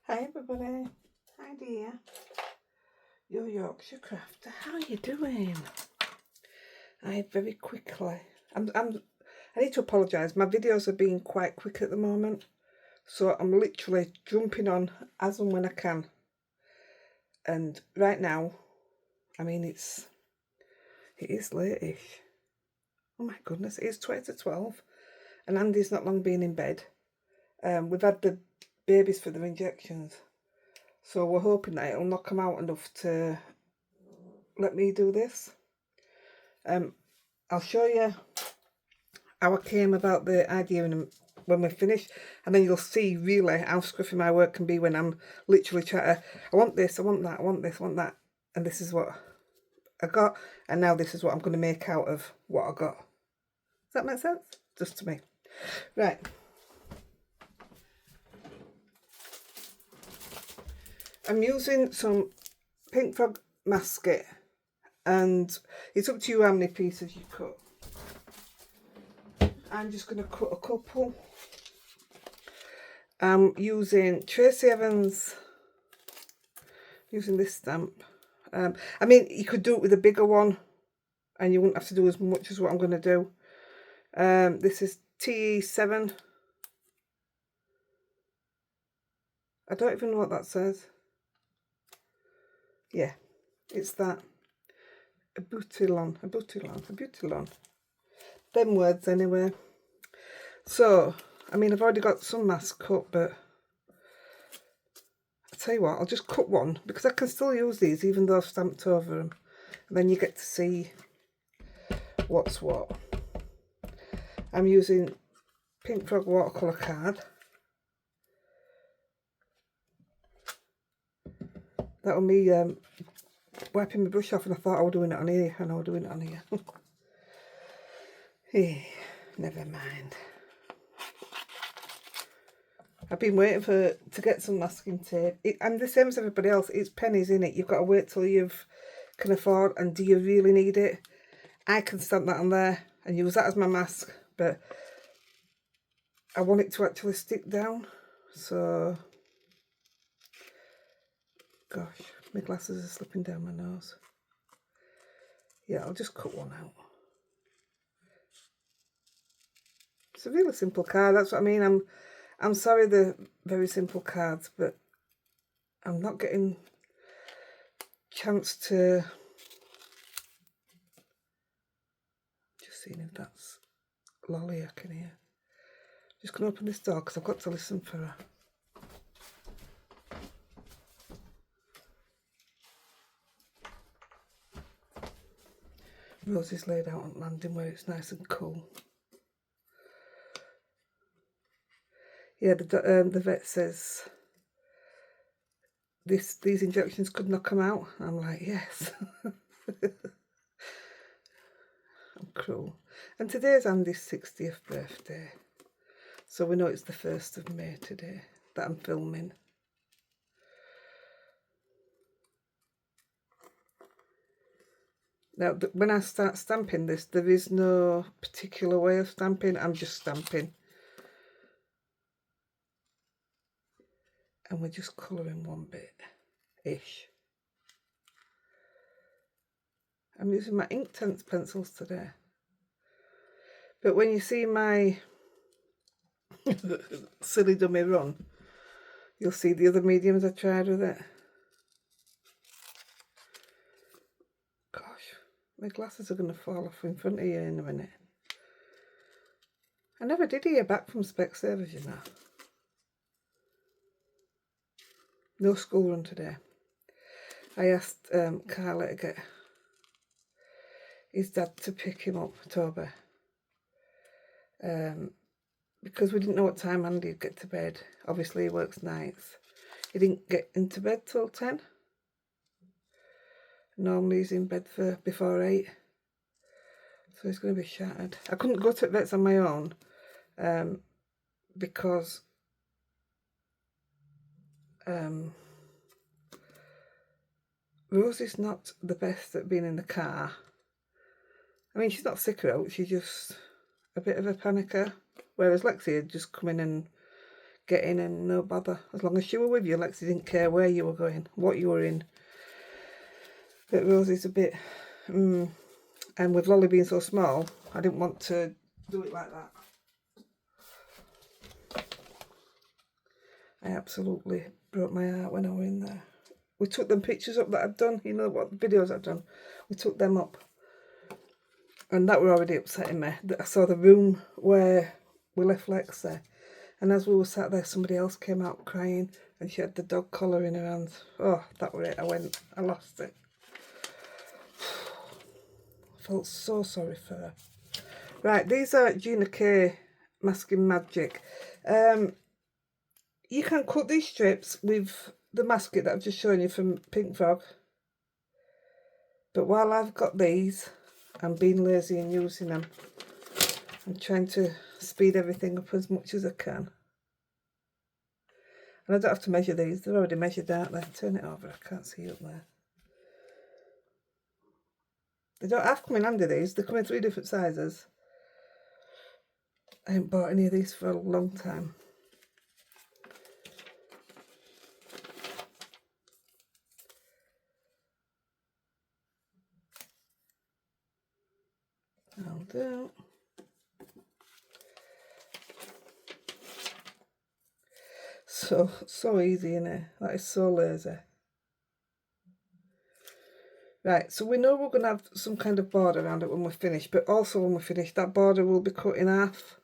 Hi everybody, Heidi-The, your Yorkshire crafter. How are you doing? I very quickly, I need to apologise. My videos are being quite quick at the moment, so I'm literally jumping on as and when I can. And right now, I mean it is late-ish. Oh my goodness, it is 20 to 12, and Andy's not long been in bed. We've had the babies for their injections. So we're hoping that it'll knock them out enough to let me do this. I'll show you how I came about the idea when we're finished, and then you'll see really how scruffy my work can be when I'm literally trying to, I want this, I want that, I want this, I want that, and this is what I got, and now this is what I'm going to make out of what I got. Does that make sense? Just to me. Right. I'm using some Pink Frog masket, and it's up to you how many pieces you cut. I'm just going to cut a couple. I'm using Tracy Evans, using this stamp. I mean, you could do it with a bigger one, and you wouldn't have to do as much as what I'm going to do. This is TE7. I don't even know what that says. Yeah, it's that. A boutilon. Them words anyway. So, I mean, I've already got some mask cut, but I'll tell you what, I'll just cut one, because I can still use these even though I've stamped over them. And then you get to see what's what. I'm using Pink Frog watercolour card. That was me wiping my brush off, and I thought I was doing it on here, and I was doing it on here. Hey, never mind. I've been waiting to get some masking tape. I'm the same as everybody else. It's pennies, in it. You've got to wait till you can afford, and do you really need it? I can stamp that on there and use that as my mask, but I want it to actually stick down. So, gosh, my glasses are slipping down my nose. Yeah, I'll just cut one out. It's a really simple card. That's what I mean. I'm sorry they're very simple cards, but I'm not getting chance to. Just seeing if that's Lolly I can hear. Just gonna open this door because I've got to listen for her. Rosie's laid out on landing where it's nice and cool. Yeah, the vet says these injections could not come out. I'm like, yes. I'm cruel. And today's Andy's 60th birthday. So we know it's the 1st of May today that I'm filming. Now, when I start stamping this, there is no particular way of stamping. I'm just stamping. And we're just colouring one bit-ish. I'm using my Inktense pencils today. But when you see my silly dummy run, you'll see the other mediums I tried with it. Gosh, my glasses are going to fall off in front of you in a minute. I never did hear back from Specsavers, you know. No school run today. I asked Carla to get his dad to pick him up, Toby, because we didn't know what time Andy'd get to bed. Obviously he works nights. He didn't get into bed till 10. Normally he's in bed for before 8. So he's going to be shattered. I couldn't go to vets on my own because Rosie's not the best at being in the car. I mean, she's not sick out, she's just a bit of a panicker. Whereas Lexi had just come in and get in and no bother. As long as she were with you, Lexi didn't care where you were going, what you were in. But Rosie's a bit, and with Lolly being so small, I didn't want to do it like that. I absolutely broke my heart when I were in there. We took them pictures up that I've done, you know what videos I've done. We took them up. And that were already upsetting me. I saw the room where we left Lex there. And as we were sat there, somebody else came out crying and she had the dog collar in her hands. Oh, that was it. I lost it. I felt so sorry for her. Right, these are Gina K Masking Magic. You can cut these strips with the masking that I've just shown you from Pink Frog. But while I've got these, I'm being lazy and using them. I'm trying to speed everything up as much as I can. And I don't have to measure these. They're already measured, aren't they? Turn it over. I can't see up there. They don't have to come in handy, these. They come in 3 different sizes. I haven't bought any of these for a long time. I'll do. So easy, innit? That is so lazy. Right, so we know we're going to have some kind of border around it when we're finished, but also when we're finished, that border will be cut in half.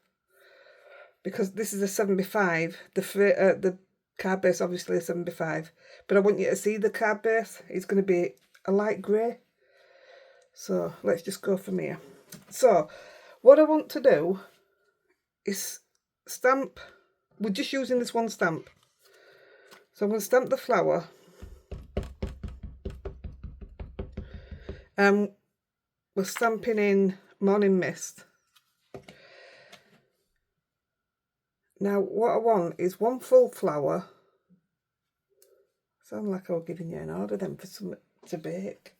Because this is a 7x5, the card base obviously is 7x5, but I want you to see the card base. It's going to be a light grey. So let's just go from here. So what I want to do is stamp. We're just using this one stamp. So I'm going to stamp the flower. We're stamping in Morning Mist. Now what I want is one full flower. Sound like I was giving you an order then for something to bake.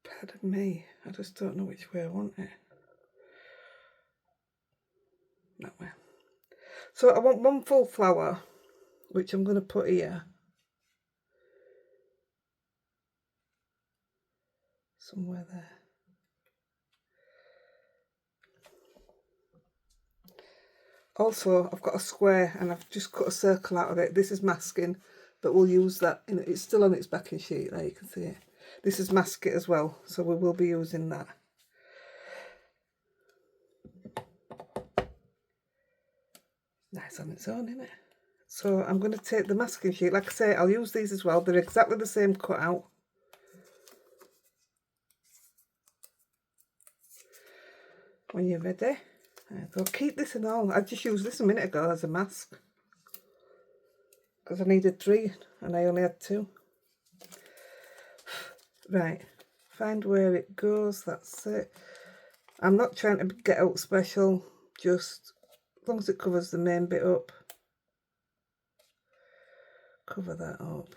Pardon me, I just don't know which way I want it. That way. So I want one full flower, which I'm going to put here. Somewhere there. Also, I've got a square and I've just cut a circle out of it. This is masking, but we'll use that. It's still on its backing sheet, there you can see it. This is mask it as well, so we will be using that. Nice on its own, isn't it? So I'm going to take the masking sheet. Like I say, I'll use these as well. They're exactly the same cut out. When you're ready, there you go. Keep this and all. I just used this a minute ago as a mask because I needed 3 and I only had 2. Right, find where it goes. That's it. I'm not trying to get out special, just as long as it covers the main bit up. Cover that up.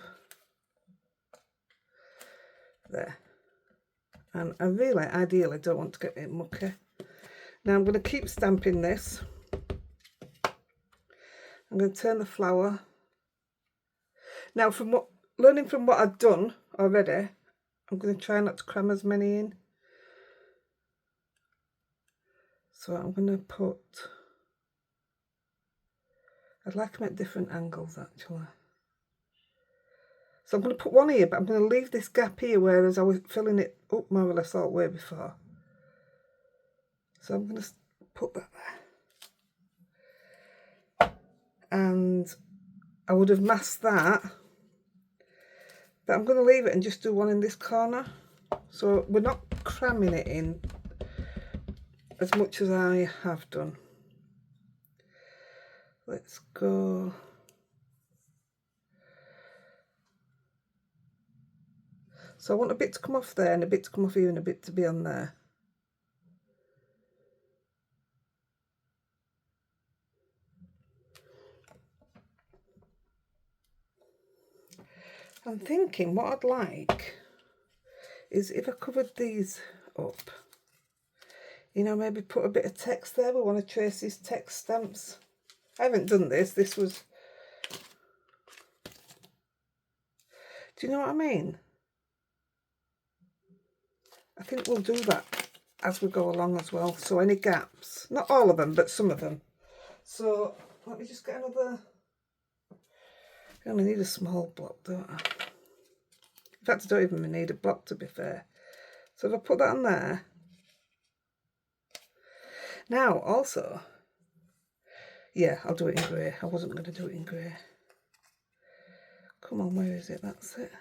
There. And I really, ideally, don't want to get it mucky. Now I'm going to keep stamping this. I'm going to turn the flower. Now, learning from what I've done already, I'm going to try not to cram as many in. So I'm going to put. I'd like them at different angles actually. So I'm going to put one here, but I'm going to leave this gap here, whereas I was filling it up more or less all the way before. So I'm going to put that there. And I would have masked that, but I'm going to leave it and just do one in this corner. So we're not cramming it in as much as I have done. Let's go. So I want a bit to come off there and a bit to come off here and a bit to be on there. I'm thinking what I'd like is if I covered these up, you know, maybe put a bit of text there. We want to trace these text stamps. I haven't done this. This was... Do you know what I mean? I think we'll do that as we go along as well. So any gaps, not all of them, but some of them. So let me just get another... I only need a small block, don't I? In fact, I don't even need a block, to be fair. So if I put that on there. Now, also, yeah, I'll do it in grey. I wasn't going to do it in grey. Come on, where is it? That's it.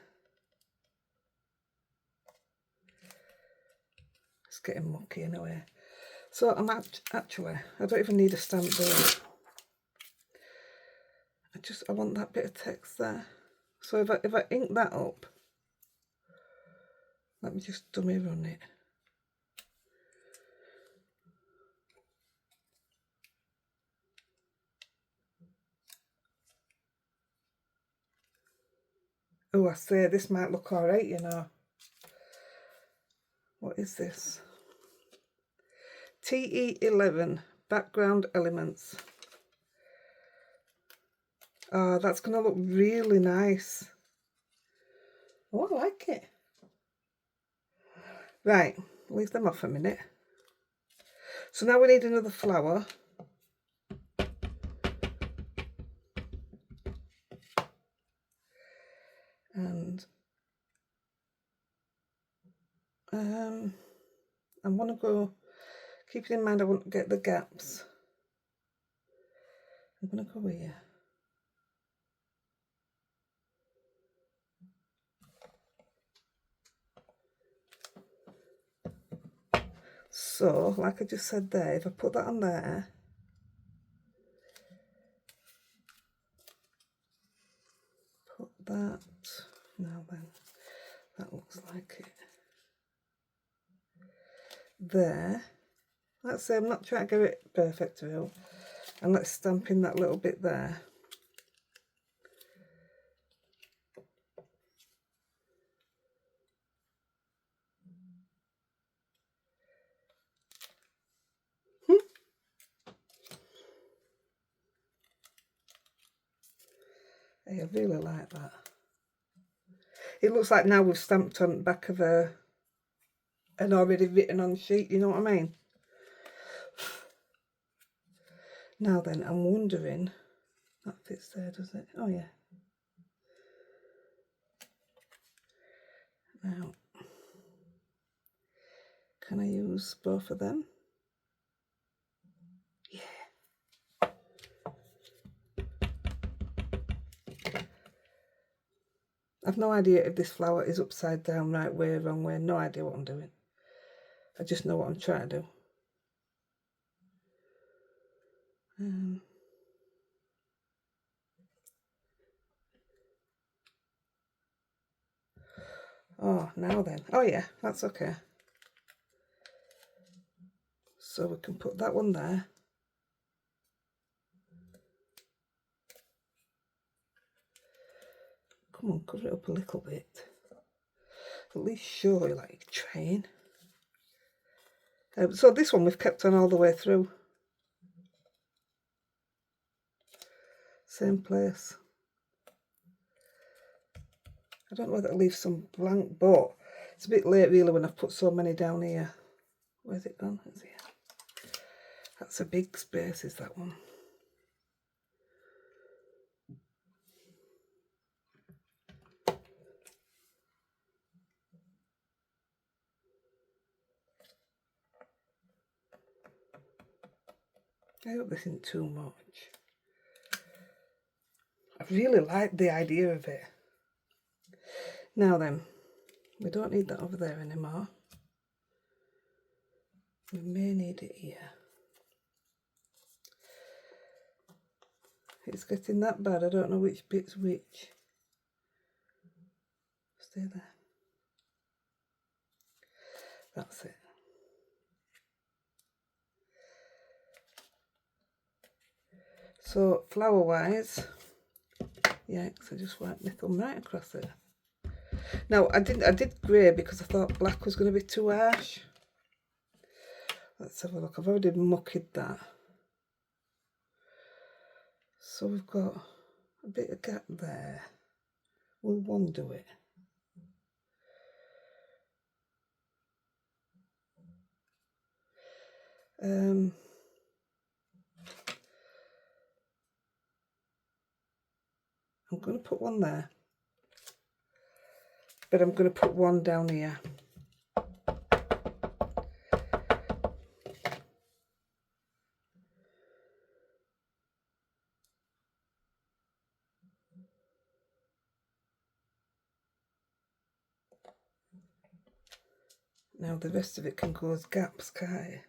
It's getting mucky anyway. So I'm actually, I don't even need a stamp there. I want that bit of text there. So if I ink that up, let me just dummy run it. Oh, I say, this might look alright, you know. What is this? TE11, background elements. Oh, that's going to look really nice. Oh, I like it. Right, leave them off a minute. So now we need another flower. And I want to go, keeping in mind I want to get the gaps. I'm going to go here. So, like I just said there, if I put that on there, put that, now then, that looks like it. There, let's say I'm not trying to get it perfect through, and let's stamp in that little bit there. Hey, I really like that. It looks like now we've stamped on the back of an already written on sheet, you know what I mean? Now then, I'm wondering, that fits there, does it? Oh yeah. Now, can I use both of them? Yeah. I've no idea if this flower is upside down, right way, wrong way. No idea what I'm doing. I just know what I'm trying to do. Oh, now then. Oh yeah, that's okay. So we can put that one there. Come on, cover it up a little bit. At least show you like a train. So this one we've kept on all the way through. Same place. I don't know whether to leave some blank, but it's a bit late really when I've put so many down here. Where's it gone? It's here. That's a big space, is that one? I hope this isn't too much. I really like the idea of it. Now then, we don't need that over there anymore. We may need it here. It's getting that bad, I don't know which bit's which. Stay there. That's it. So flower wise, yeah, so I just wiped my thumb right across it. Now I did grey because I thought black was going to be too harsh. Let's have a look. I've already mucked that. So we've got a bit of gap there. Will one do it? I'm going to put one there, but I'm going to put one down here. Now the rest of it can go as gaps, can't it?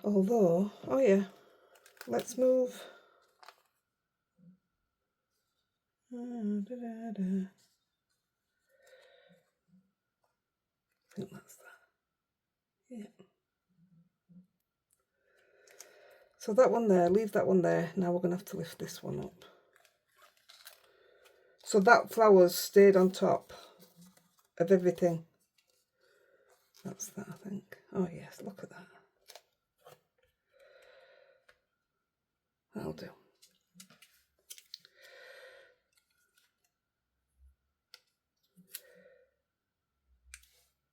Although, oh yeah, let's move. I think that's that. Yeah. So that one there, leave that one there. Now we're going to have to lift this one up. So that flower's stayed on top of everything. That's that, I think. Oh yes, look at that. That'll do.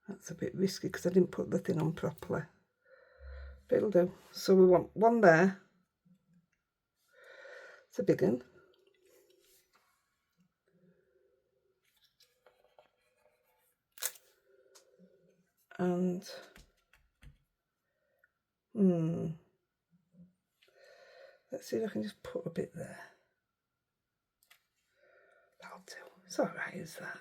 That's a bit risky because I didn't put the thing on properly. But it'll do. So we want one there. It's a big one. And let's see if I can just put a bit there. That'll do. It's alright, is that?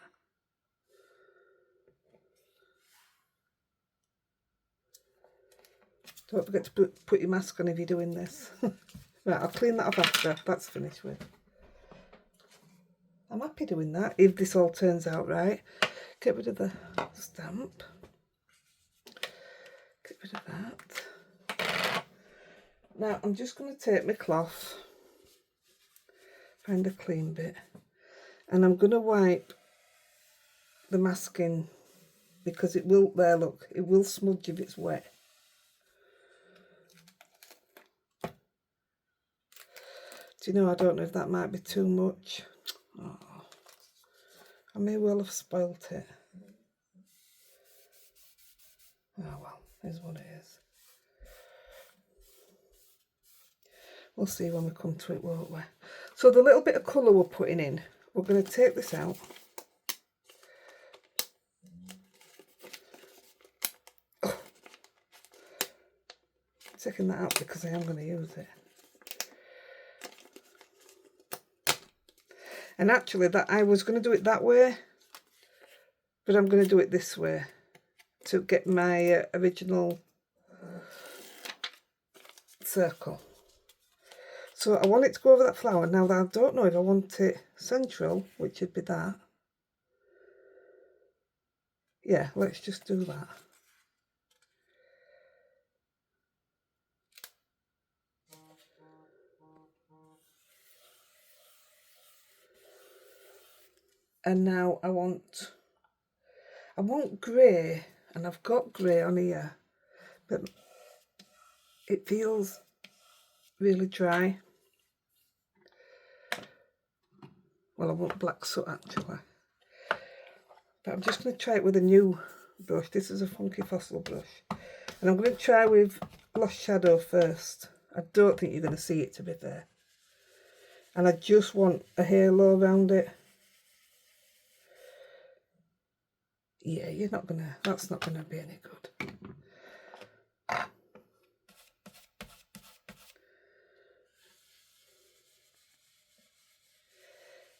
Don't forget to put your mask on if you're doing this. Right, I'll clean that off after that's finished with. I'm happy doing that if this all turns out right. Get rid of the stamp. Get rid of that. Now I'm just going to take my cloth, find a clean bit, and I'm going to wipe the masking because it will, there look, it will smudge if it's wet. Do you know, I don't know if that might be too much. Oh, I may well have spoilt it. Oh well, here's what it is. We'll see when we come to it, won't we? So the little bit of colour we're putting in, we're going to take this out. Oh. Taking that out because I am going to use it. And actually, that I was going to do it that way, but I'm going to do it this way to get my original circle. So I want it to go over that flower. Now I don't know if I want it central, which would be that. Yeah, let's just do that. And now I want grey, and I've got grey on here, but it feels really dry. Well, I want black soot actually, but I'm just going to try it with a new brush. This is a Funky Fossil brush, and I'm going to try with Lost Shadow first. I don't think you're going to see it, to be fair, and I just want a halo around it. Yeah, you're not gonna, that's not gonna be any good.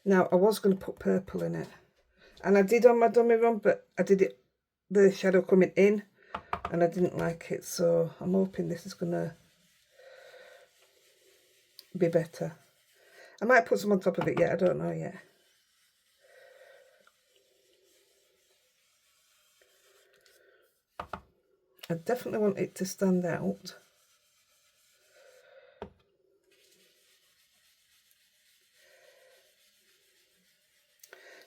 Now I was going to put purple in it, and I did on my dummy run, but I did it, the shadow coming in, and I didn't like it, so I'm hoping this is gonna be better. I might put some on top of it yet, I don't know yet. I definitely want it to stand out.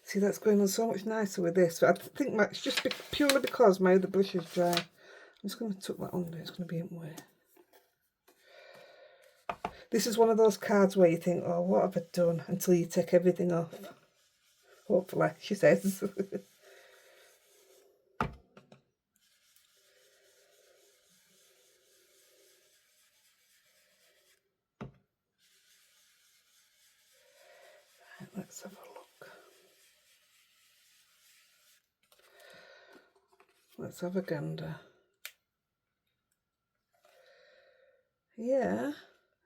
See, that's going on so much nicer with this, but I think it's just purely because my other brush is dry. I'm just going to tuck that under, it's going to be in the way. This is one of those cards where you think, oh, what have I done? Until you take everything off. Hopefully, she says. Right, let's have a look. Let's have a gander. Yeah,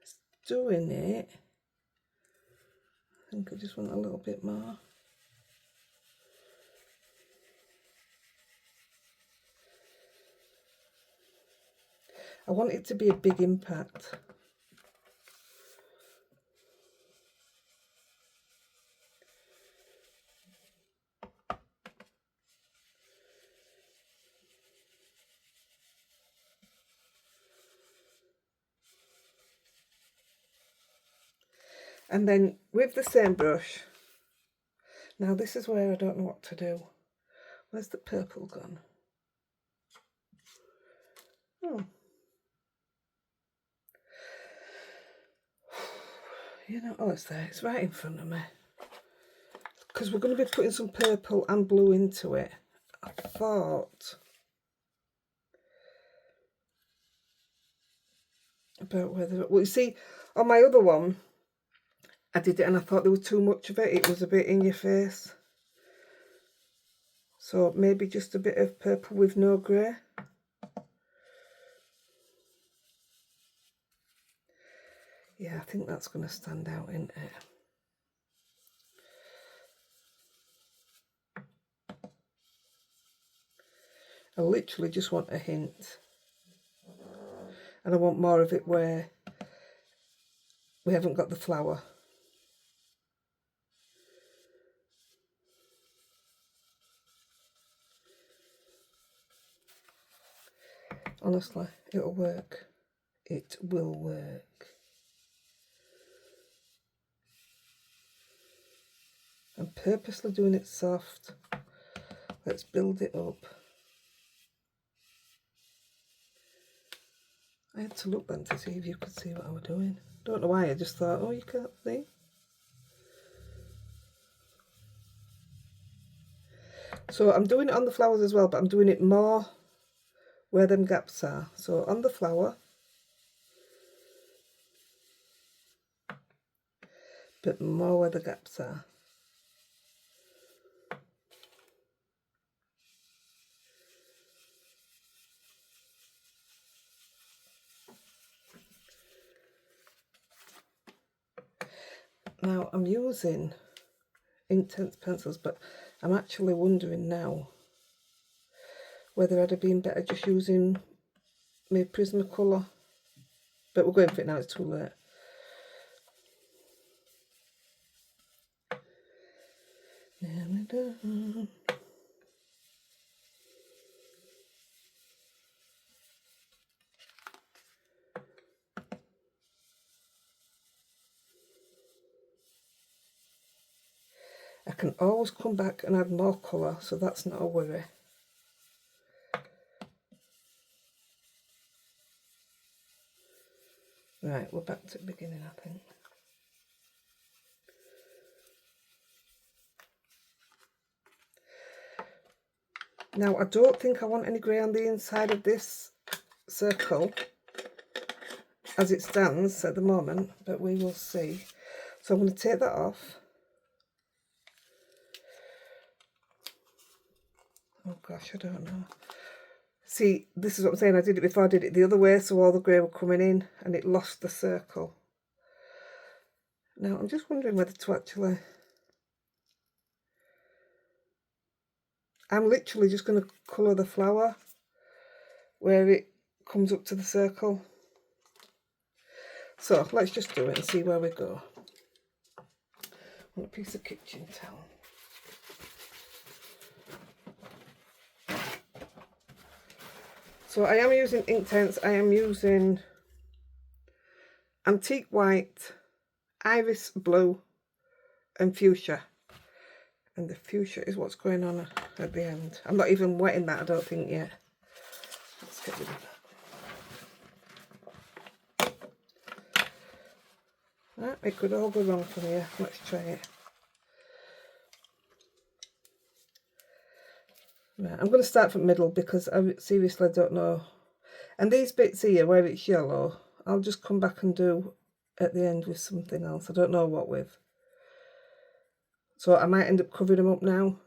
it's doing it. I think I just want a little bit more. I want it to be a big impact. And then with the same brush, now this is where I don't know what to do. Where's the purple gone? Oh. You know, oh, it's there. It's right in front of me. Because we're going to be putting some purple and blue into it. I thought about whether... Well, you see, on my other one, I did it and I thought there was too much of it. It was a bit in your face. So maybe just a bit of purple with no grey. Yeah, I think that's going to stand out, isn't it? I literally just want a hint. And I want more of it where we haven't got the flower. Honestly, it'll work. It will work. I'm purposely doing it soft. Let's build it up. I had to look then to see if you could see what I was doing. Don't know why, I just thought, oh, you can't see. So I'm doing it on the flowers as well, but I'm doing it more where them gaps are. So on the flower, but more where the gaps are. Now I'm using Inktense pencils, but I'm actually wondering now whether I'd have been better just using my Prismacolor. But we're going for it now, it's too late. I can always come back and add more colour, so that's not a worry. Right, we're back to the beginning, I think. Now, I don't think I want any grey on the inside of this circle as it stands at the moment, but we will see. So I'm going to take that off. Oh gosh, I don't know. See, this is what I'm saying, I did it before I did it the other way, so all the grey were coming in and it lost the circle. Now, I'm just wondering whether to actually... I'm literally just going to colour the flower where it comes up to the circle. So let's just do it and see where we go. I want a piece of kitchen towel. So I am using Inktense, I am using Antique White, Iris Blue and Fuchsia. And the fuchsia is what's going on at the end. I'm not even wetting that, I don't think, yet. Let's get rid of that. It could all go wrong from here. Let's try it. Right, I'm going to start from middle because I seriously don't know. And these bits here where it's yellow, I'll just come back and do at the end with something else. I don't know what with. So I might end up covering them up now.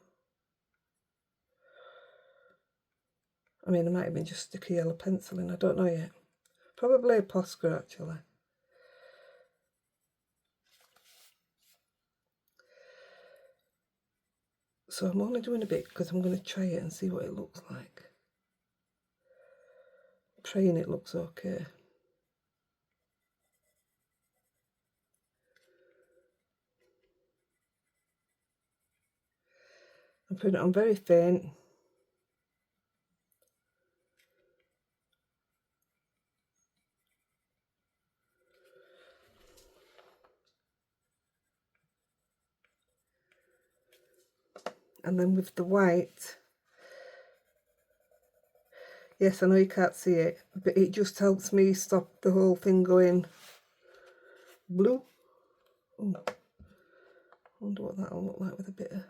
I mean, I might even just stick a yellow pencil in. I don't know yet. Probably a Posca actually. So I'm only doing a bit because I'm going to try it and see what it looks like. I'm praying it looks okay. I'm putting it on very faint. And then with the white, yes, I know you can't see it, but it just helps me stop the whole thing going blue. Ooh. I wonder what that'll look like with a bit of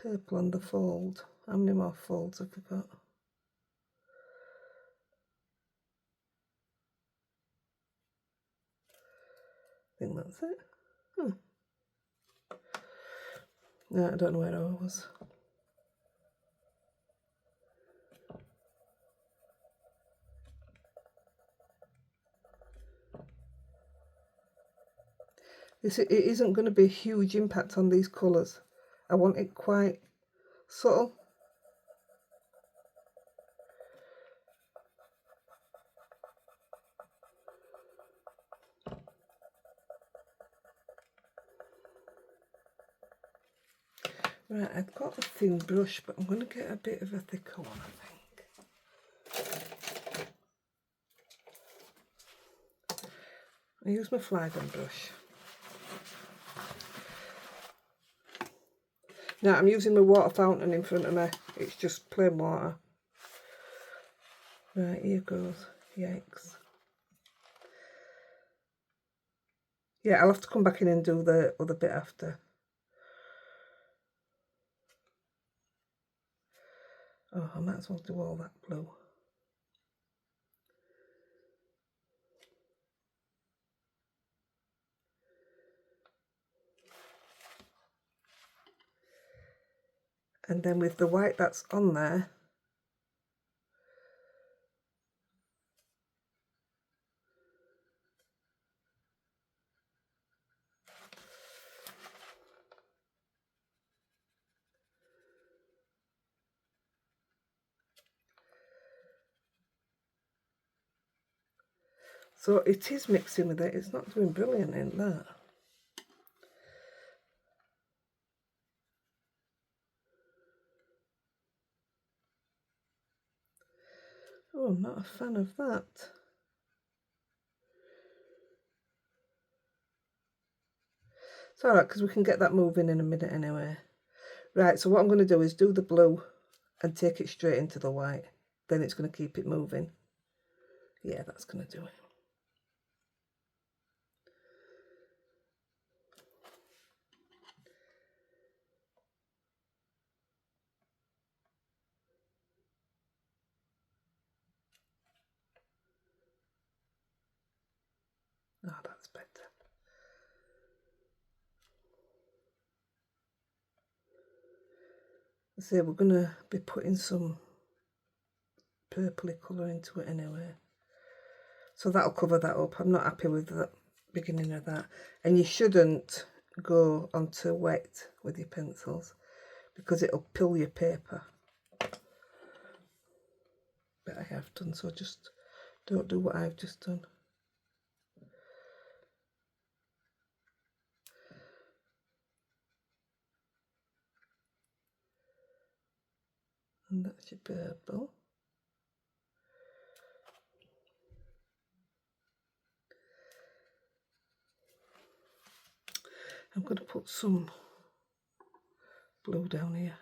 purple on the fold. How many more folds have we got? I think that's it. No, I don't know where I was. It isn't going to be a huge impact on these colours. I want it quite subtle. Right, I've got a thin brush, but I'm going to get a bit of a thicker one, I think. I use my fly gun brush. Now I'm using my water fountain in front of me. It's just plain water. Right, here goes. Yikes. Yeah, I'll have to come back in and do the other bit after. Oh, I might as well do all that blue. And then with the white that's on there, so it is mixing with it. It's not doing brilliant in that. Oh, I'm not a fan of that. It's alright because we can get that moving in a minute anyway. Right, so what I'm going to do is do the blue and take it straight into the white. Then it's going to keep it moving. Yeah, that's going to do it. Oh, that's better. So we're going to be putting some purpley colour into it anyway. So that'll cover that up. I'm not happy with the beginning of that. And you shouldn't go onto wet with your pencils because it'll pull your paper. But I have done, so just don't do what I've just done. And that's your purple. I'm going to put some blue down here.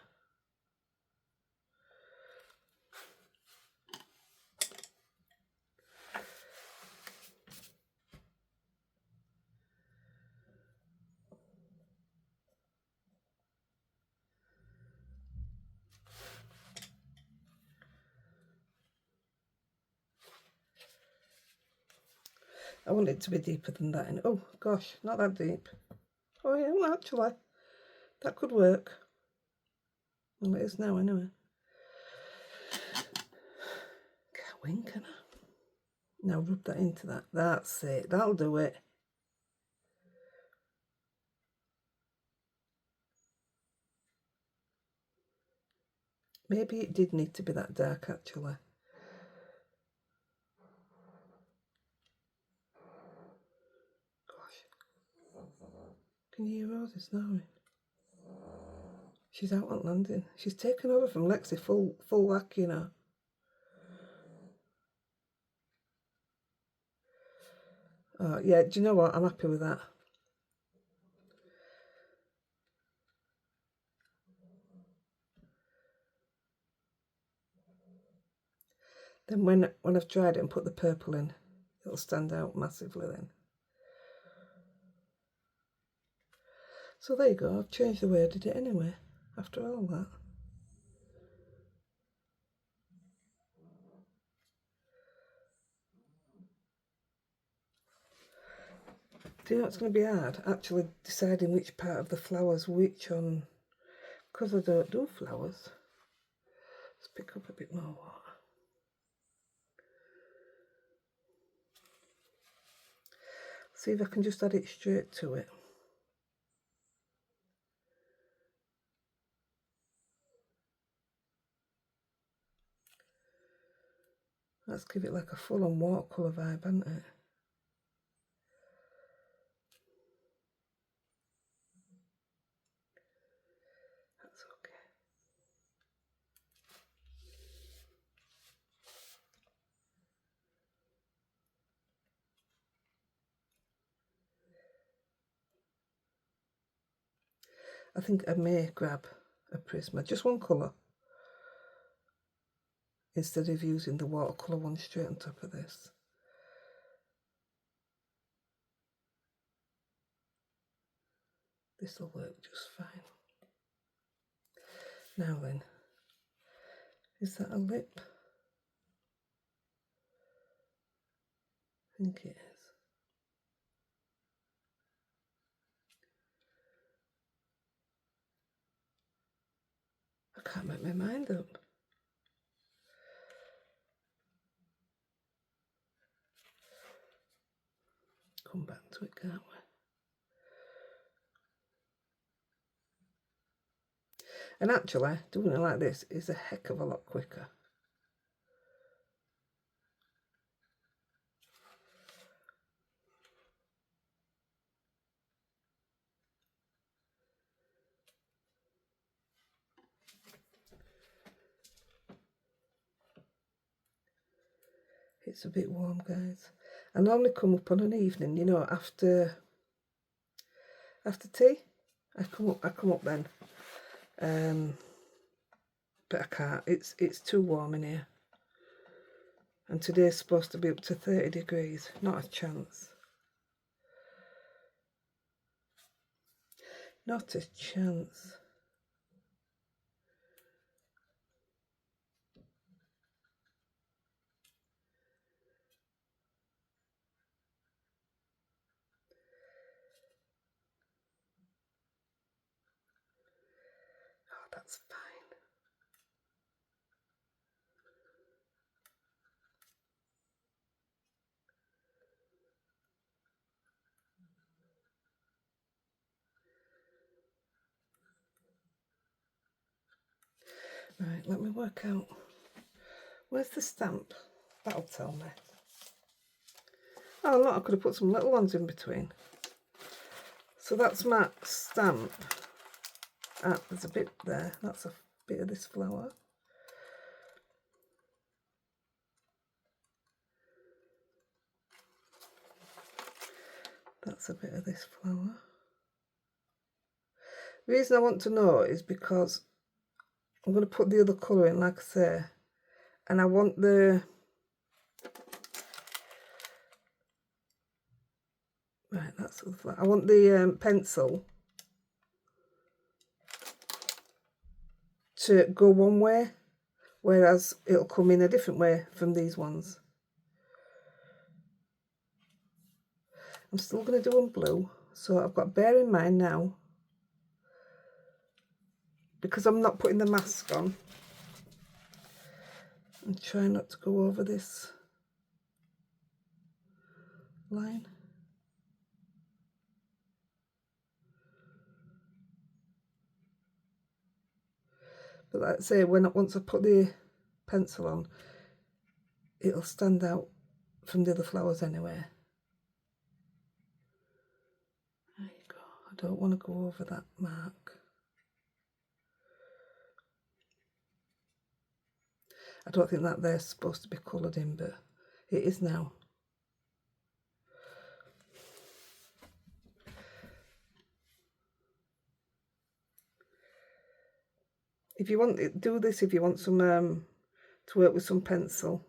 I want it to be deeper than that. And oh gosh, not that deep. Oh yeah, well, actually, that could work. Well, it is now anyway. Can't win, can I? Now rub that into that. That's it. That'll do it. Maybe it did need to be that dark, actually. Gosh. Can you hear Rosie snoring? She's out on landing. She's taken over from Lexi full whack, you know. Oh, yeah, do you know what? I'm happy with that. Then when I've dried it and put the purple in, it'll stand out massively then. So there you go. I've changed the way I did it anyway, after all that. Do you know it's going to be hard? Actually deciding which part of the flowers, which on... Because I don't do flowers. Let's pick up a bit more water. See if I can just add it straight to it. Let's give it like a full-on watercolour vibe, hasn't it? That's okay. I think I may grab a Prisma, just one colour, instead of using the watercolour one straight on top of this. This will work just fine. Now then, is that a lip? I think it is. I can't make my mind up. Come back to it, can't we? And actually, doing it like this is a heck of a lot quicker. It's a bit warm, guys. I normally come up on an evening, you know, after tea. I come up then. But I can't. It's too warm in here. And today's supposed to be up to 30 degrees. Not a chance. Not a chance. Oh, that's fine. Right, let me work out. Where's the stamp? That'll tell me. Oh, look, I could have put some little ones in between. So that's my stamp. Ah, there's a bit there. That's a bit of this flower. That's a bit of this flower. The reason I want to know is because I'm going to put the other colour in, like I say, and I want the... Right, that's the flower. I want the pencil to go one way, whereas it'll come in a different way from these ones. I'm still going to do them blue, so I've got to bear in mind now, because I'm not putting the mask on, and try not to go over this line. But like I say, once I put the pencil on, it'll stand out from the other flowers anyway. There you go. I don't want to go over that mark. I don't think that there's supposed to be coloured in, but it is now. If you want, do this if you want some to work with some pencil.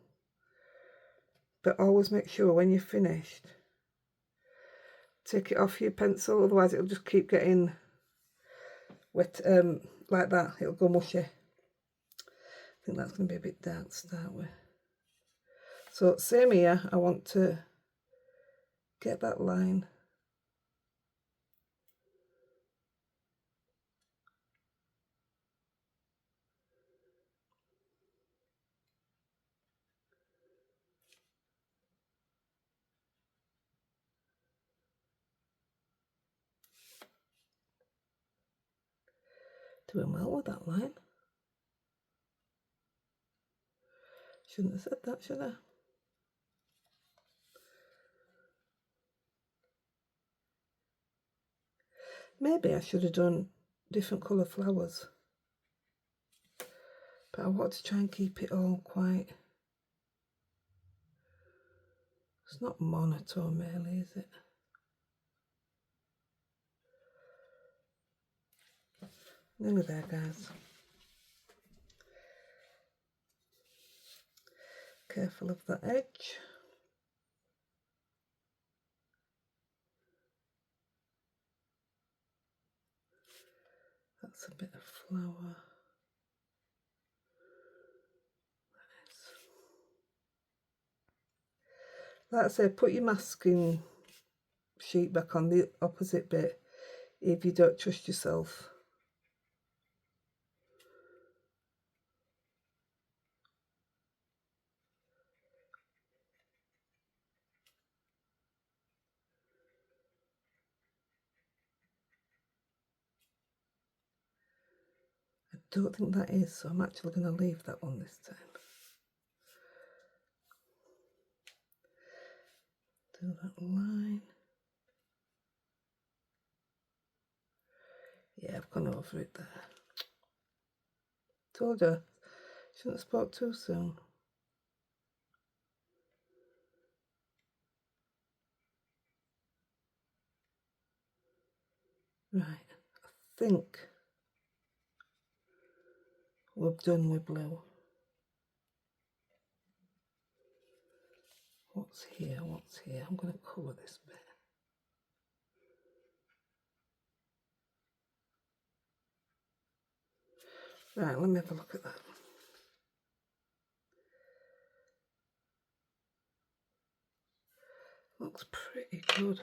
But always make sure when you're finished, take it off your pencil, otherwise it'll just keep getting wet like that. It'll go mushy. I think that's going to be a bit dark to start with. So same here, I want to get that line. Doing well with that line. Shouldn't have said that, should I? Maybe I should have done different colour flowers. But I want to try and keep it all quite... It's not monotone really, is it? Nearly there, guys. Careful of that edge. That's a bit of flower. Like I say, put your masking sheet back on the opposite bit if you don't trust yourself. I don't think that is, so I'm actually going to leave that one this time. Do that line. Yeah, I've gone over it there. Told you, shouldn't have spoke too soon. Right, I think we're done with blue. What's here? What's here? I'm going to colour this bit. Right, let me have a look at that. Looks pretty good.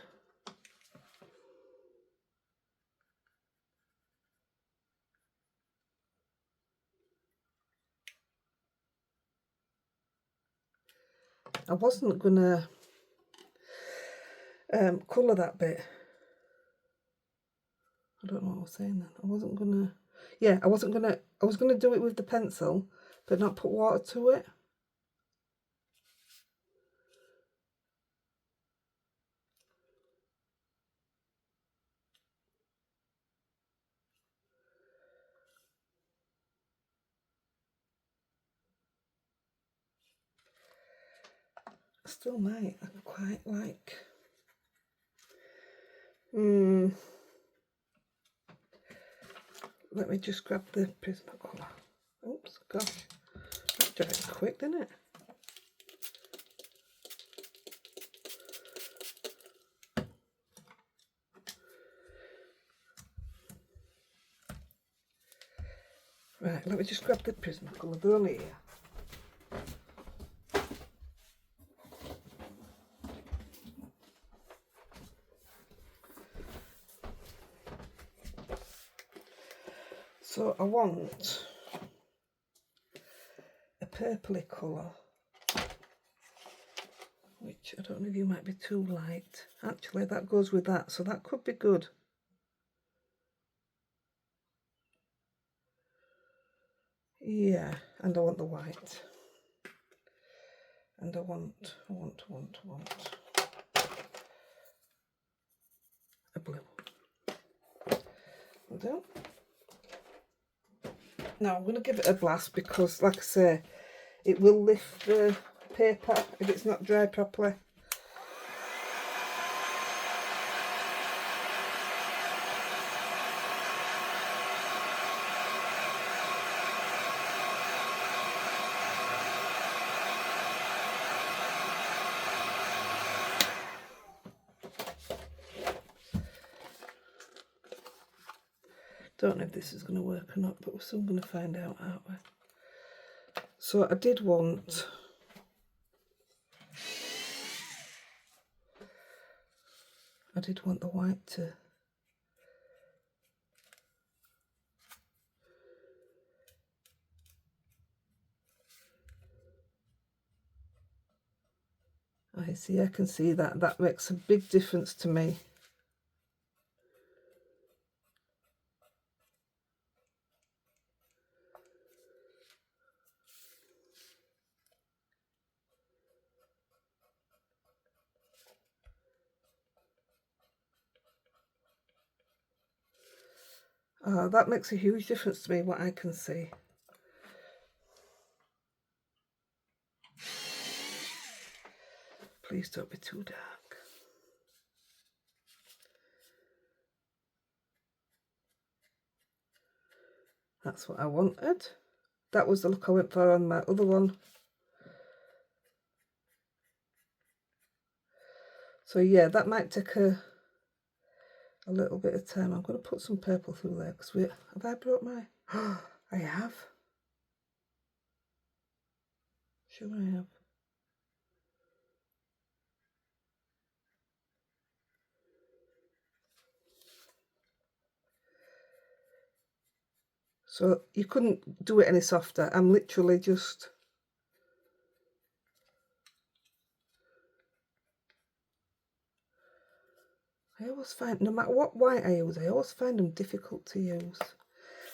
I wasn't gonna colour that bit. I don't know what I was saying then. I wasn't gonna, I was gonna do it with the pencil, but not put water to it. I still might, I quite like. Let me just grab the Prismacolor. Oops, gosh, that dried quick, didn't it? Right, let me just grab the Prismacolor. They're only here. So I want a purpley colour, which I don't know if you might be too light. Actually, that goes with that, so that could be good. Yeah, and I want the white. And I want a blue. Will do. Now I'm going to give it a blast because, like I say, it will lift the paper if it's not dry properly. Don't know if this is going to work or not, but we're soon going to find out, aren't we? So I did want the white to I see, I can see that. That makes a big difference to me. That makes a huge difference to me, what I can see. Please don't be too dark. That's what I wanted. That was the look I went for on my other one. So yeah, that might take a little bit of time. I'm going to put some purple through there because have I brought my... I have. Sure I have. So you couldn't do it any softer. I'm literally just... I always find, no matter what white I use, I always find them difficult to use.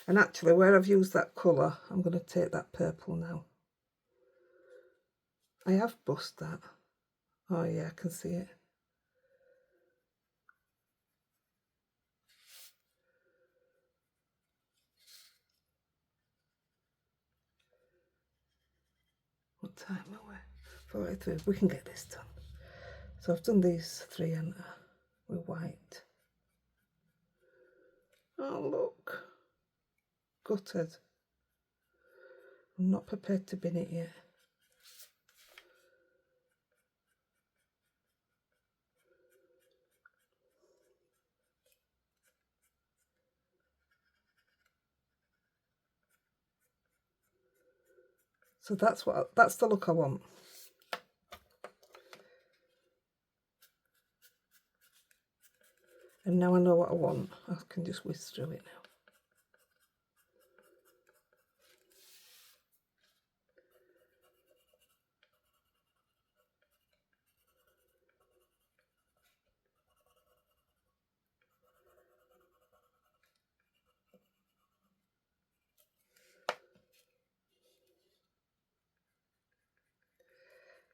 And actually, where I've used that colour, I'm going to take that purple now. I have bust that. Oh yeah, I can see it. What time are we? 43. We can get this done. So I've done these three and with white. Oh look, gutted. I'm not prepared to bin it yet. So that's the look I want. And now I know what I want, I can just whisk through it now.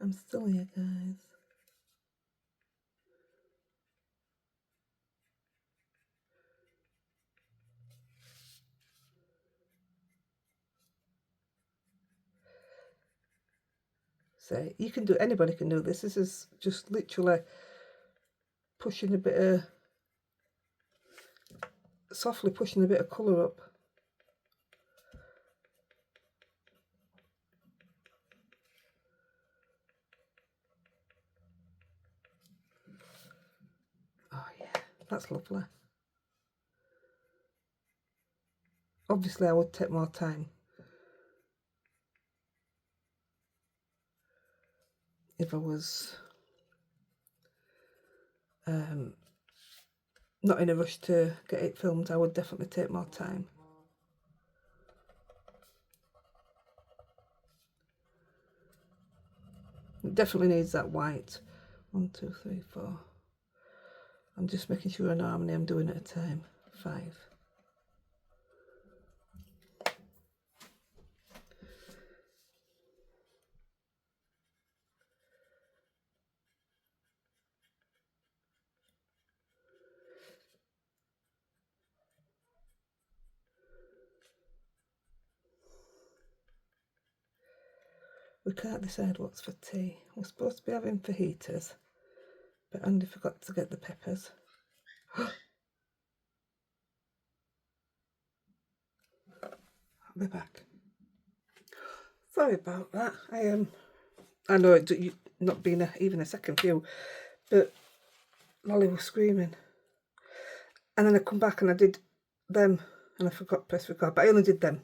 I'm still here, guys. So you can do, anybody can do this. This is just literally pushing a bit of, softly pushing a bit of colour up. Oh yeah, that's lovely. Obviously I would take more time if I was not in a rush to get it filmed. I would definitely take more time. It definitely needs that white. 1, 2, 3, 4. I'm just making sure an harmony I'm doing at a time. 5. We can't decide what's for tea. We're supposed to be having fajitas, but Andy forgot to get the peppers. I'll be back. Sorry about that. I know it not been even a second view, but Lolly was screaming, and then I come back and I did them, and I forgot to press record, but I only did them.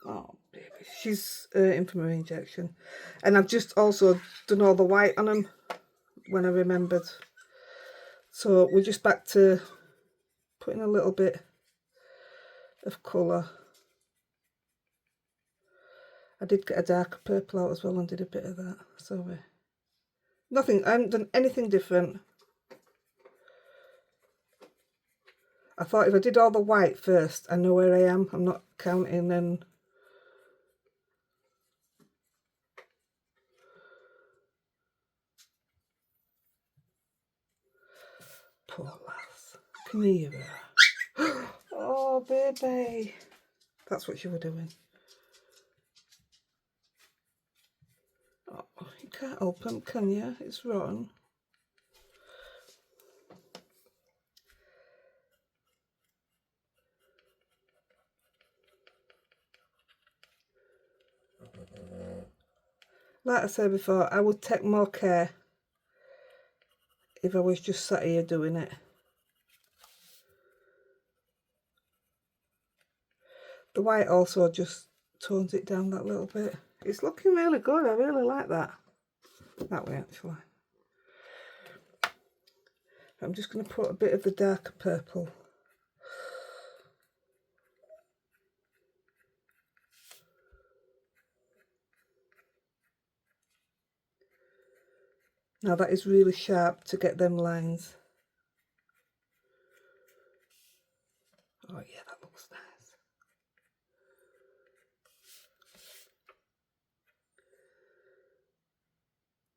Oh baby, she's in for her injection, and I've just also done all the white on them when I remembered. So we're just back to putting a little bit of colour. I did get a darker purple out as well and did a bit of that. Sorry. Nothing, I haven't done anything different. I thought if I did all the white first, I know where I am. I'm not counting and... Poor lass. Can you hear her? Oh, baby. That's what you were doing. Oh, you can't open, can you? It's rotten. Like I said before, I would take more care if I was just sat here doing it. The white also just tones it down that little bit. It's looking really good. I really like that. That way, actually. I'm just going to put a bit of the darker purple. Now that is really sharp to get them lines. Oh yeah, that looks nice.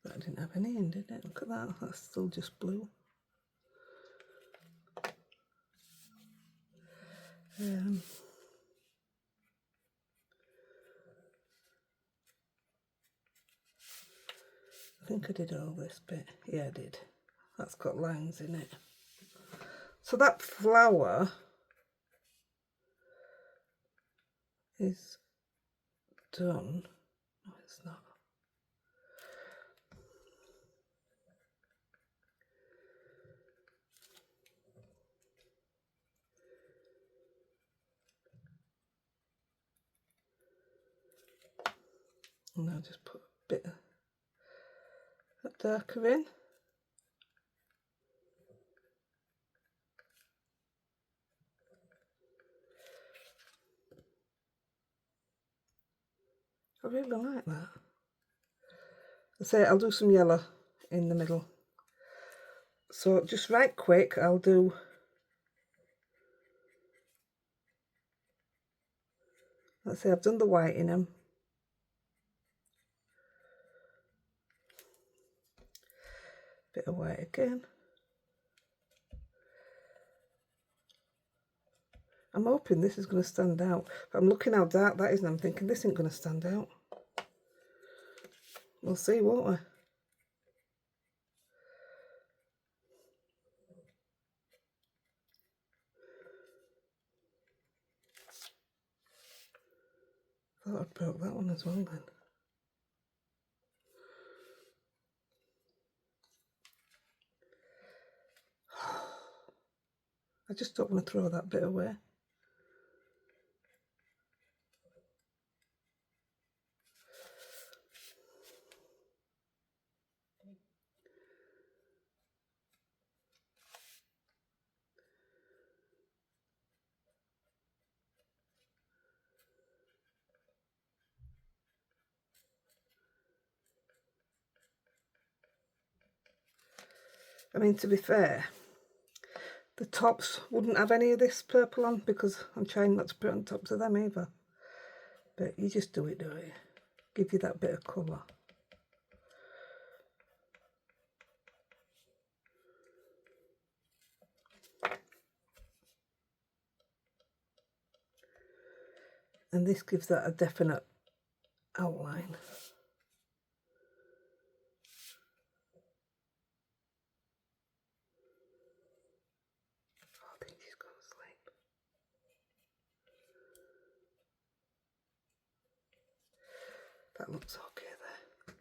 That didn't have any in, did it? Look at that, that's still just blue. I think I did all this bit. Yeah, I did. That's got lines in it. So that flower is done. No, it's not. And I'll just put a bit of darker in. I really like that. I say I'll do some yellow in the middle. So just right quick, I'll do let's say I've done the white in them. Bit of white again. I'm hoping this is going to stand out, but I'm looking how dark that is and I'm thinking this ain't going to stand out. We'll see, won't we? Thought I'd broke that one as well then. I just don't want to throw that bit away. I mean, to be fair, the tops wouldn't have any of this purple on because I'm trying not to put on tops of them either. But you just do it, don't you? Give you that bit of colour. And this gives that a definite outline. I think she's gone to sleep. That looks okay there.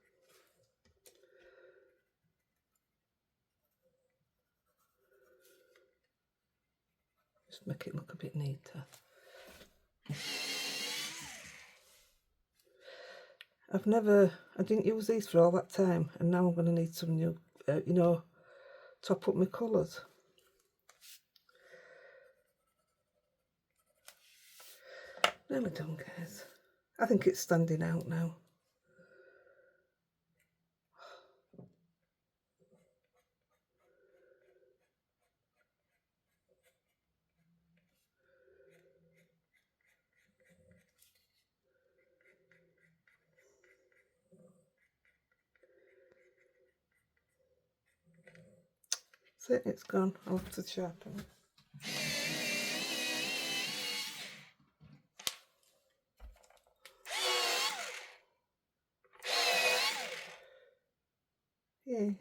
Just make it look a bit neater. I didn't use these for all that time, and now I'm going to need some new, you know, top up my colours. There we done, guys. I think it's standing out now. That's it, it's gone. I'll have to sharpen it. Yay.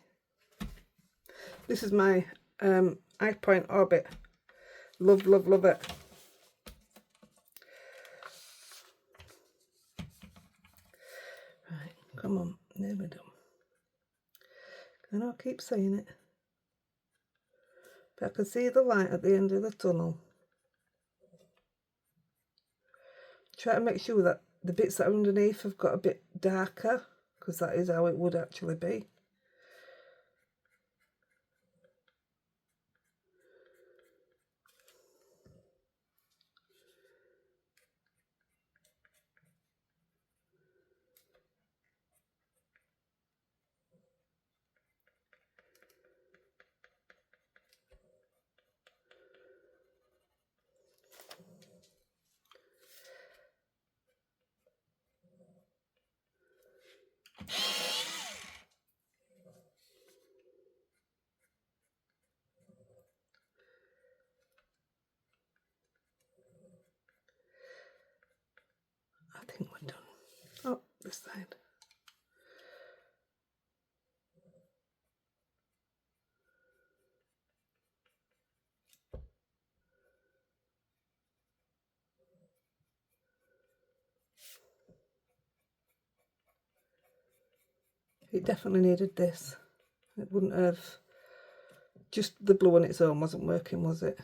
This is my eye point orbit. Love, love, love it. Right, come on, there we go. And I'll keep saying it. But I can see the light at the end of the tunnel. Try to make sure that the bits that are underneath have got a bit darker, because that is how it would actually be. I think we're done. Oh, this side. It definitely needed this. It wouldn't have... Just the blue on its own wasn't working, was it?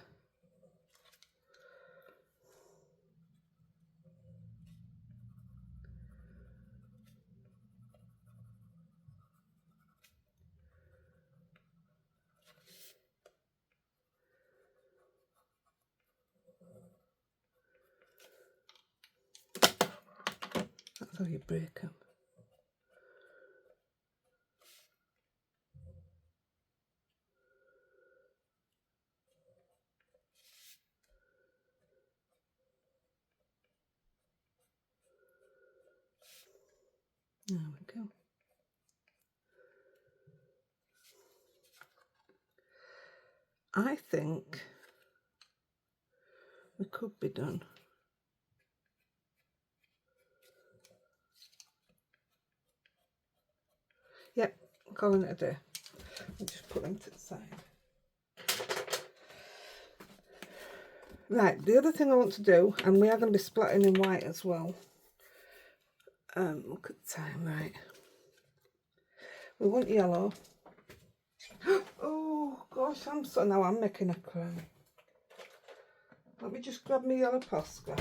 That's how you break them. There we go. I think we could be done. Yep, calling it a day. I'll just put them to the side. Right, the other thing I want to do, and we are going to be splattering in white as well. Look at the time, right. We want yellow. Oh gosh, now I'm making a cry. Let me just grab my yellow Posca.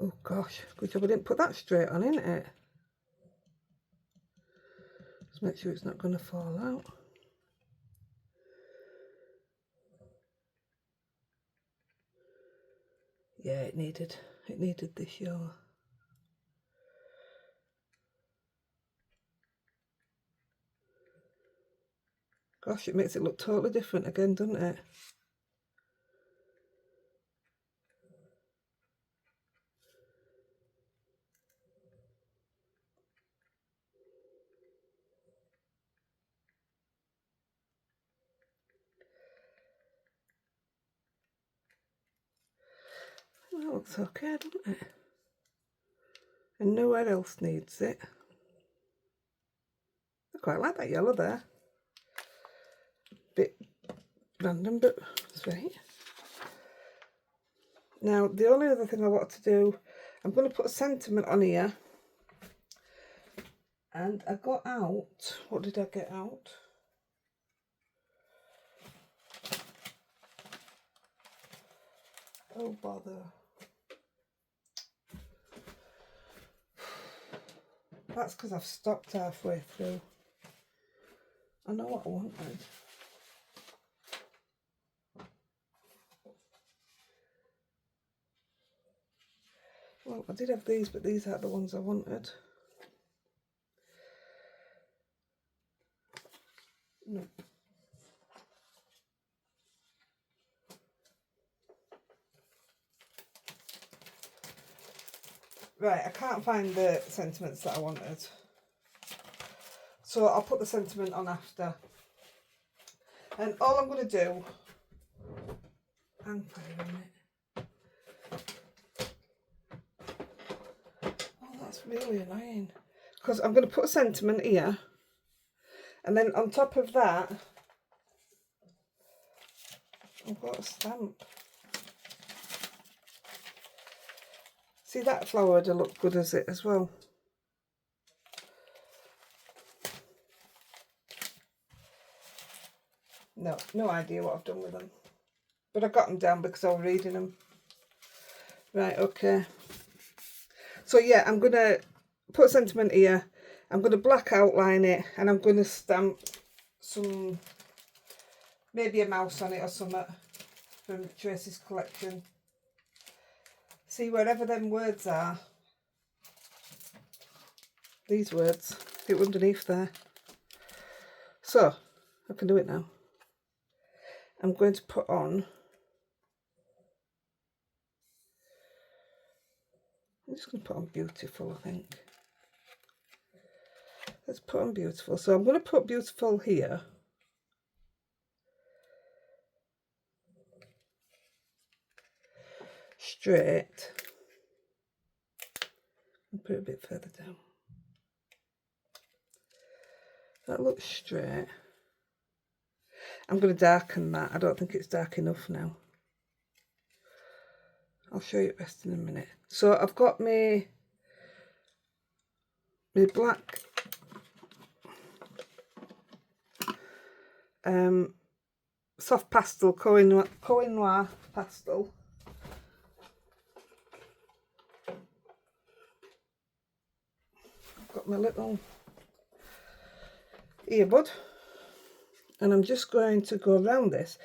Oh gosh, good job I didn't put that straight on, isn't it? Just make sure it's not going to fall out. Yeah, it needed this yellow. Gosh, it makes it look totally different again, doesn't it? That looks okay, doesn't it? And nowhere else needs it. I quite like that yellow there. Bit random, but it's right. Now, the only other thing I want to do, I'm going to put a sentiment on here. And I got out, what did I get out? Oh, bother. That's because I've stopped halfway through. I know what I wanted. Well, I did have these, but these aren't the ones I wanted. No. Right, I can't find the sentiments that I wanted. So I'll put the sentiment on after. And all I'm going to do... Hang on a minute. Oh, that's really annoying. Because I'm going to put a sentiment here. And then on top of that, I've got a stamp. See, that flower would have looked good as it as well. No idea what I've done with them. But I got them down because I was reading them. Right, okay. So yeah, I'm going to put a sentiment here. I'm going to black outline it. And I'm going to stamp some, maybe a mouse on it or something from Tracy's collection. See, wherever them words are, these words, it underneath there. So, I can do it now. I'm going to put on, I'm just going to put on beautiful, I think. Let's put on beautiful. So I'm going to put beautiful here. Straight. And put it a bit further down. That looks straight. I'm going to darken that. I don't think it's dark enough now. I'll show you the rest in a minute. So I've got my black soft pastel, Koh Noir pastel. I've got my little earbud. And I'm just going to go around this.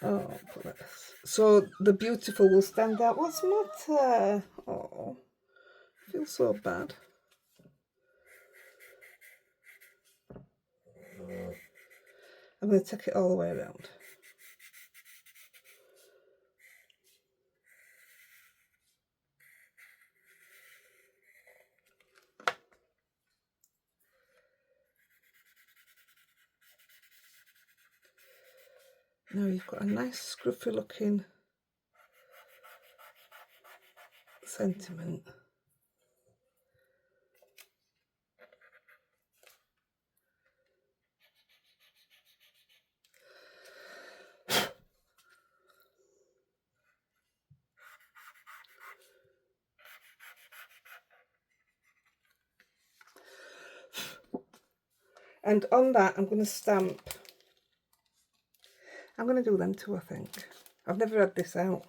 Oh, so the beautiful will stand out. What's the matter? Oh, I feel so bad. I'm going to take it all the way around. Now you've got a nice scruffy looking sentiment. And on that, I'm going to stamp. I'm going to do them too, I think. I've never had this out.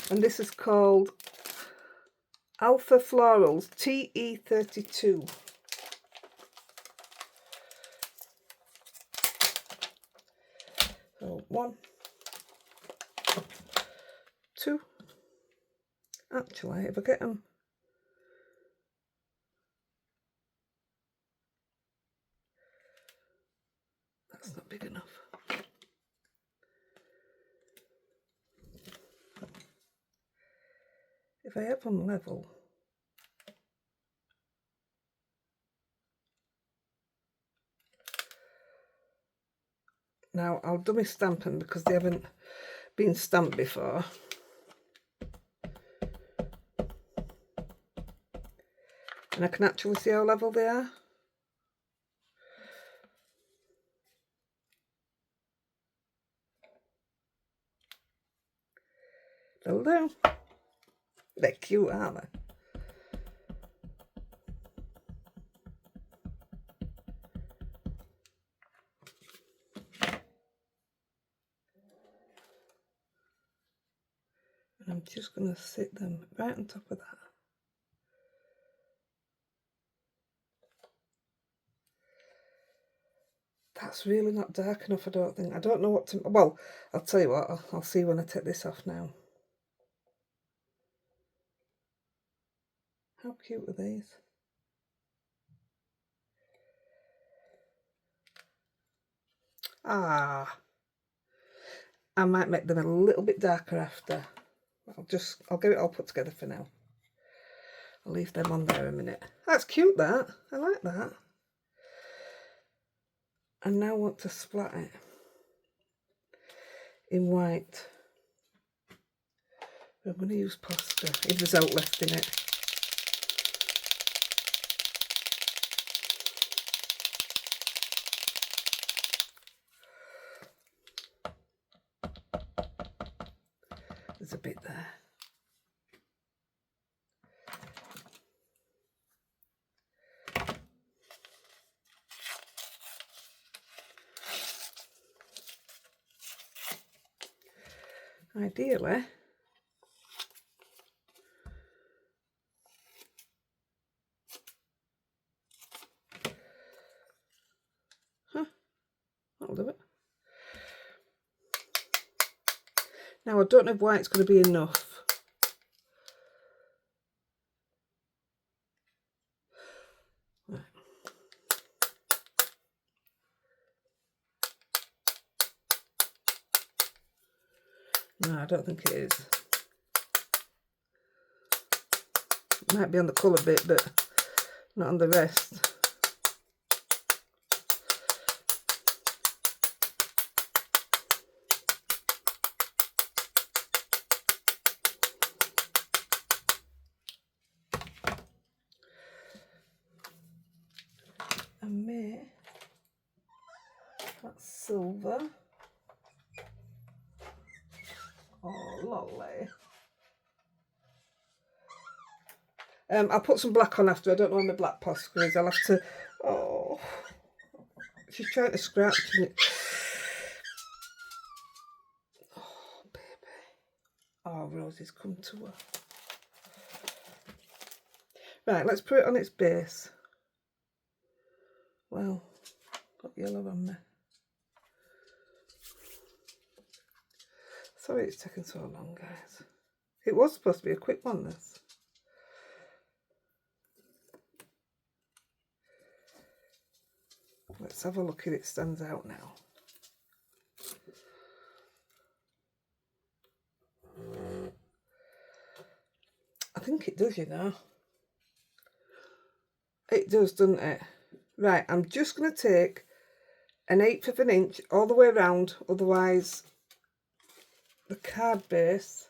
And this is called Alpha Florals TE32. So 1, 2. Actually, if I get them, that's not big enough. If I have them level, now I'll dummy stamp them because they haven't been stamped before. And I can actually see how level they are. They'll do. They're cute, aren't they? And I'm just going to sit them right on top of that. That's really not dark enough, I don't think. I don't know what to... Well, I'll tell you what, I'll see when I take this off now. How cute are these? Ah, I might make them a little bit darker after. I'll get it all put together for now. I'll leave them on there a minute. That's cute, that. I like that. I now want to splat it in white. I'm going to use plaster if there's out left in it. There's a bit there. Ideally, that'll do it. Now I don't know if white's going to be enough. Right. No, I don't think it is. It might be on the colour bit, but not on the rest. And me, that's silver. Oh, lovely. I'll put some black on after. I don't know where my black posca is. I'll have to... Oh, she's trying to scratch it. Oh, baby. Oh, Rosie's come to her. Right, let's put it on its base. Well, got yellow on me. Sorry it's taken so long, guys. It was supposed to be a quick one, this. Let's have a look if it stands out now. I think it does, you know. It does, doesn't it? Right, I'm just going to take 1/8 of an inch all the way around, otherwise the card base,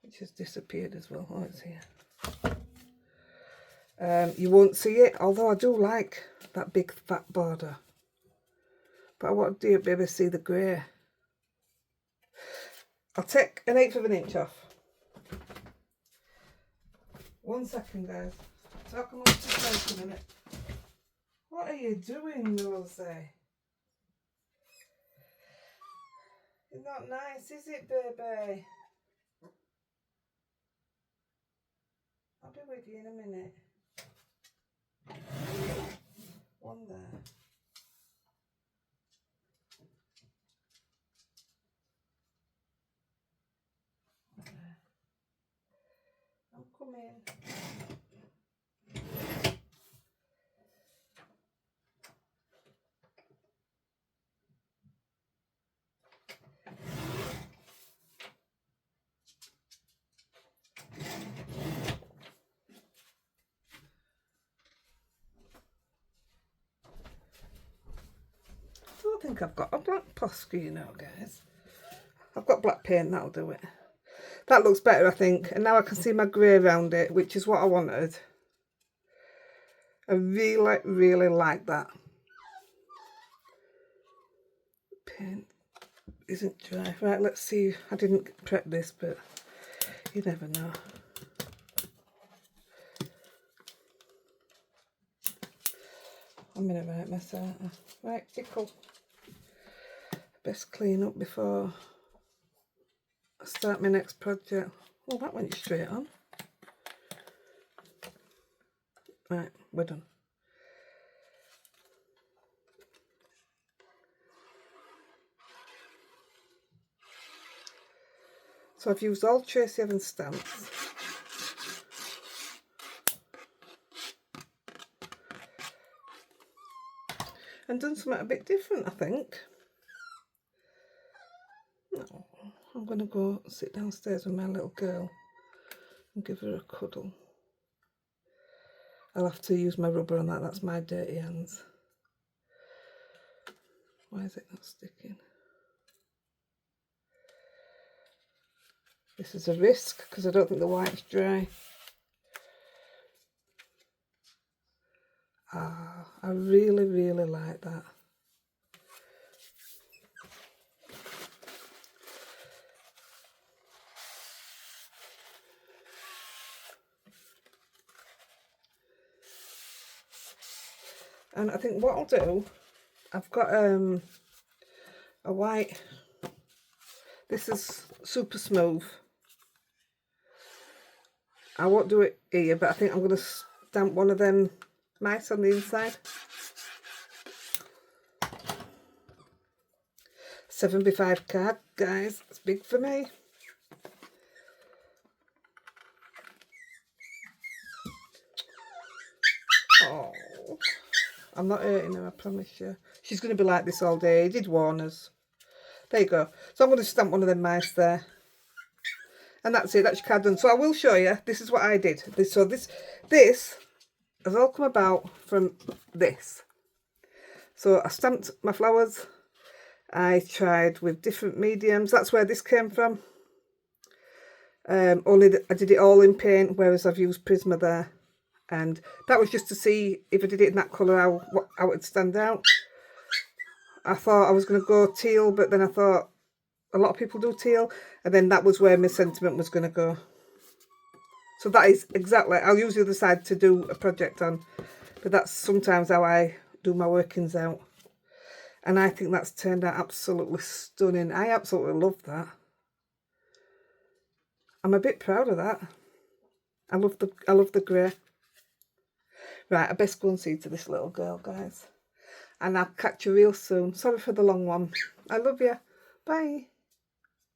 which has disappeared as well. Oh, it's here. You won't see it, although I do like that big fat border. But I want to be able to see the grey. I'll take 1/8 of an inch off. 1 second, guys. Talk amongst yourselves a minute. What are you doing, Rosie? It's not nice, is it, baby? I'll be with you in a minute. One there. Come in. I don't think I've got a black posca, you know, guys. I've got black paint, that'll do it. That looks better, I think. And now I can see my grey around it, which is what I wanted. I really, really like that. Paint isn't dry. Right, let's see. I didn't prep this, but you never know. I'm in a right mess, aren't I? Right, pickle. Best clean up before I start my next project. Oh, that went straight on. Right, we're done. So I've used all Tracy Evans stamps. And done something a bit different, I think. No, I'm going to go sit downstairs with my little girl and give her a cuddle. I'll have to use my rubber on that, that's my dirty hands. Why is it not sticking? This is a risk because I don't think the white's dry. Ah, I really, really like that. And I think what I'll do, I've got a white, this is super smooth. I won't do it here, but I think I'm going to stamp one of them mice on the inside. 7x5 card, guys, it's big for me. Oh, I'm not hurting her, I promise you. She's going to be like this all day. He did warn us. There you go. So I'm going to stamp one of them mice there. And that's it, that's your card done. So I will show you, this is what I did. This has all come about from this. So I stamped my flowers. I tried with different mediums. That's where this came from. Only I did it all in paint, whereas I've used Prisma there. And that was just to see if I did it in that colour, how it would stand out. I thought I was going to go teal, but then I thought a lot of people do teal. And then that was where my sentiment was going to go. So that is exactly, I'll use the other side to do a project on. But that's sometimes how I do my workings out. And I think that's turned out absolutely stunning. I absolutely love that. I'm a bit proud of that. I love the grey. Right, I best go and see to this little girl, guys. And I'll catch you real soon. Sorry for the long one. I love you. Bye.